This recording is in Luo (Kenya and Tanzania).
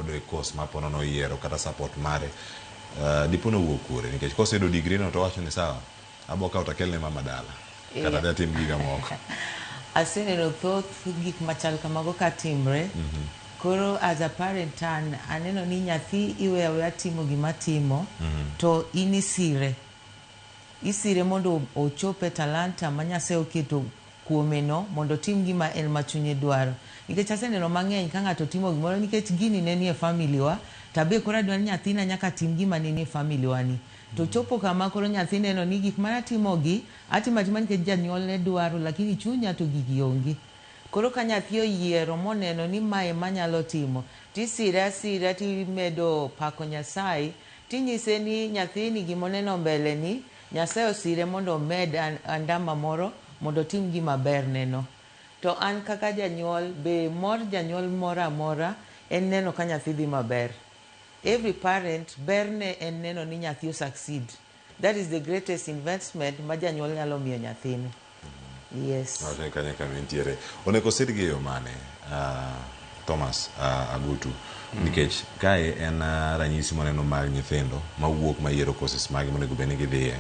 godo e course ma pono no yiero kata support mare dipono wuok kure nikech kosedo degree no to wacho ni sawa aboka utakelne mama dala kata da tim giga moko. Aseneno thoth gik machal kamago ka timre. Koro as a parent aneno ni nyathi iweyo timo gima timo to in isire mondo ochope talanta ma Nyasaye oketo kuome no mondo tim gima en ma chunye dwaro. Nikech aseneno mang'eny ka ng'ato timo gimoro nikech gini ne nie family wa tabe koro adwa ni nyathina nyaka tim gima ne nie family wa ni. To chopo kama koro nyathi neno ni gik mana timo gi atimo nikech janyuol ne dwaro lakini chunya to gigi onge. Koro ka nyathi oyiero moneno ni mae manyalo timo tisire asira timedo pako Nyasaye tinyise ni nyathini gimoneno mbele ni Nyasaye osire mondo med andama moro mondo tim gima ber neno. To an kaka janyuol be mor janyuol mora mora en neno ka nyathi dhi maber. Every parent berne en neno ni nyathi succeed. That is the greatest investment ma janyuol nyalo miyo nyathine. Yes. Kanya kamentiere. Oneko sirgi yo mane Thomas Agutu nikech kae en ranyisi moneno mar nyithindo ma wuok ma yiero courses magi monego bed ni gidhiye